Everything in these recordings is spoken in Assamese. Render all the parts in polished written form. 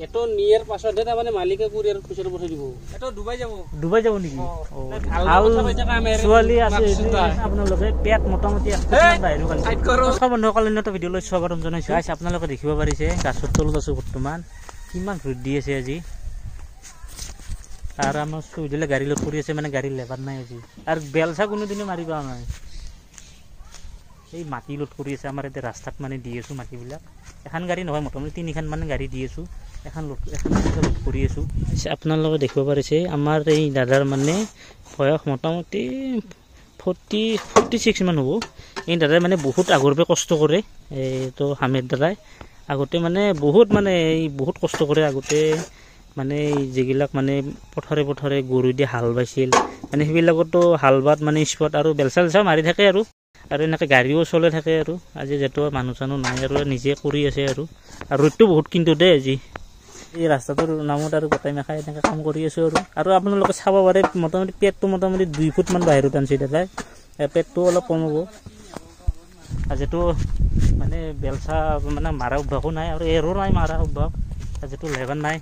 এটো নিয়াৰ পাছত দে মানে মালিকে কুৰিয়াৰ খুচৰা পঠাই দিব এটো দুবাই যাব নেকি আৰু ছোৱালী আছে আপোনালোকে পেট মোটামুটি বাহিৰ বন্ধুসকল উন্নত ভিডিঅ'লৈ স্বাগতম জনাইছো গাইছ আপোনালোকে দেখিব পাৰিছে গাছৰ তলত আছো বৰ্তমান কিমান ৰ'দ দি আছে আজি আৰু আমাৰ চুইদিলে গাড়ী লোড কৰি আছে মানে গাড়ী লেবাৰ নাই আজি আৰু বেলচা কোনোদিনে মাৰি পোৱা নাই এই মাটি লোড কৰি আছে আমাৰ এতিয়া ৰাস্তাত মানে দি আছো মাটিবিলাক এখন গাড়ী নহয় মোটামুটি 3খন মানে গাড়ী দি আছো এখন লোড কৰি আছো আপোনালোকে দেখিব পাৰিছে আমাৰ এই দাদাৰ মানে বয়স মোটামুটি 46 মান হ'ব এই দাদাই মানে বহুত আগৰ পৰা কষ্ট কৰে এই তো হামেদ দাদাই আগতে মানে বহুত কষ্ট কৰে আগতে মানে যেগিলাক মানে পথাৰে গৰু দি হাল বাইছিল মানে সেইবিলাকতো হাল বাত মানে স্পট আৰু বেলচা মাৰি থাকে আৰু এনেকৈ গাড়ীও চলে থাকে আৰু আজি যেটো মানুহ চানুহ নাই আৰু নিজে কৰি আছে আৰু ৰ'দটো বহুত কিন্তু দেই আজি এই ৰাস্তাটোৰ নামত আৰু গোটাই মেখাই এনেকৈ কাম কৰি আছো আৰু আপোনালোকে চাব পাৰে মোটামুটি পেটটো মোটামুটি 2 ফুট মান বাহিৰত আনছে দাদাই পেটটো অলপ কম হ'ব আজিতো মানে বেলচা মানে মাৰা অভ্যাসো নাই আৰু এৰো নাই মাৰা অভ্যাস আজিতো লেবাৰ নাই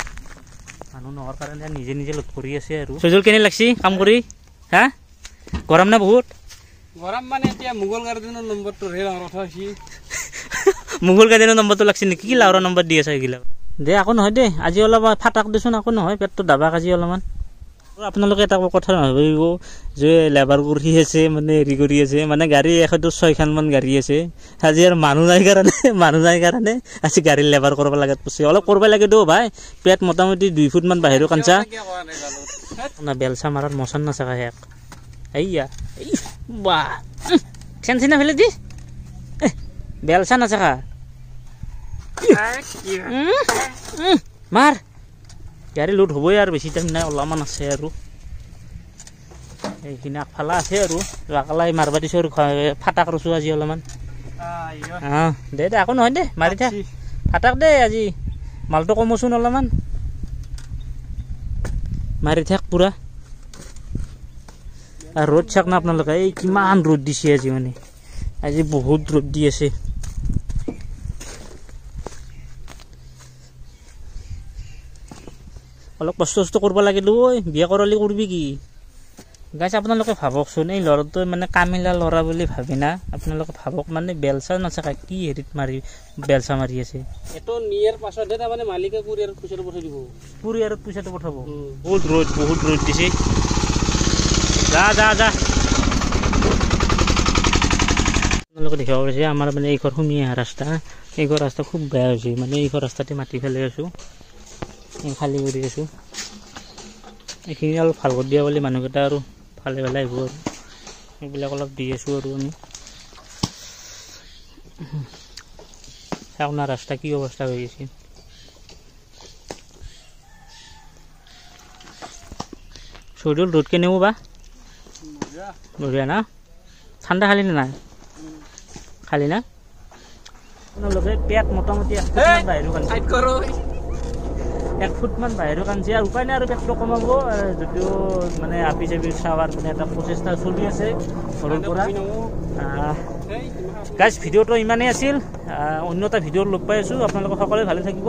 মানুহ নোহোৱাৰ কাৰণে নিজে লোড কৰি আছে আৰু সজল কেনে লাগছি কাম কৰি হা গৰম না বহুত গৰম মানে এতিয়া মুগল গাৰ্ডেনৰ নম্বৰটো হে ৰখাইছি মুগল গাৰ্ডেনৰ নম্বৰটো লাগছি নেকি কি লাউৰা নম্বৰ দি আছে এইগিলা দে আকৌ নহয় দে আজি অলপ ফাটাক দেচোন আকৌ নহয় পেটটো দাবা কাজি অলপমান আপোনালোকে এটা কথা ভাবিব যে লেবাৰ কৰি আছে মানে হেৰি কৰি আছে মানে গাড়ী 106খন মান গাড়ী আছে আজি আৰু মানুহ নাই কাৰণে আজি গাড়ী লেবাৰ কৰিব লাগে পছে অলপ কৰিব লাগে দো ভাই পেট মোটামুটি 2 ফুট মান বাহিৰৰ কাঞ্চা না বেলচা মাৰাৰ মছন না চাকা হেক এইয়া বাহ টেনশন ফেলে দি বেলচা না চাকা মাৰ গাড়ী লোড হ'বই আৰু বেছি টাইম নাই অলপমান আছে আৰু এইখিনি আগফালা আছে আৰু লাকালাই মাৰবা দিছোঁ আৰু ফাটাক ৰৈছোঁ আজি অলপমান দে আকৌ নহয় দে মাৰি থাক ফাটাক দে আজি মালটো কমোচোন অলপমান মাৰি থাক পুৰা আৰু ৰ'দ চাক না আপোনালোকে এই কিমান ৰ'দ দিছে আজি মানে আজি বহুত ৰ'দ দি আছে অলপ কষ্ট কৰিব লাগিল ঐ বিয়া কৰালি কৰবি কি গাইছ আপোনালোকে ভাবকচোন এই ল'ৰাটোৱে মানে কামিলা ল'ৰা বুলি ভাবি না আপোনালোকে ভাবক মানে বেলচা নাচাকা কি হেৰিত বেলচা মাৰি আছে এটো নিয়াৰ পাছত দে মানে মালিকে কুৰিয়াৰ খুচৰা পঠাই দিব কুৰিয়াৰত পইচাটো পঠাব বহুত ৰ'দ দিছে যা আপোনালোকে দেখিব পাৰিছে আমাৰ মানে এইঘৰ সুমি অহা ৰাস্তা এইঘৰ ৰাস্তা খুব বেয়া হৈছে মানে এইঘৰ ৰাস্তাতে মাটি ফেলাই আছো খালী কৰি আছো এইখিনি অলপ ভাল কৰি দিয়া বুলি মানুহকেইটা আৰু ভালে আহিব আৰু এইবিলাক অলপ দি আছো আৰু আমি চাওক না ৰাস্তা কি অৱস্থা হৈ আছে চৈদুল ৰ'দ কেনেও বা বঢ়িয়া না ঠাণ্ডা খালি নে নাই খালি না আপোনালোকে পেট মোটামুটি 1 ফুট মান বাহিৰৰ কাঞ্চি আৰু উপায় নাই আৰু পেটটো কমাব যদিও মানে আপি চাৱাৰ মানে এটা প্ৰচেষ্টা চলি আছে ঘৰৰ পৰা গাইজ ভিডিঅ'টো ইমানেই আছিল অন্য এটা ভিডিঅ'ত লগ পাই আছোঁ আপোনালোকে সকলোৱে ভালে থাকিব।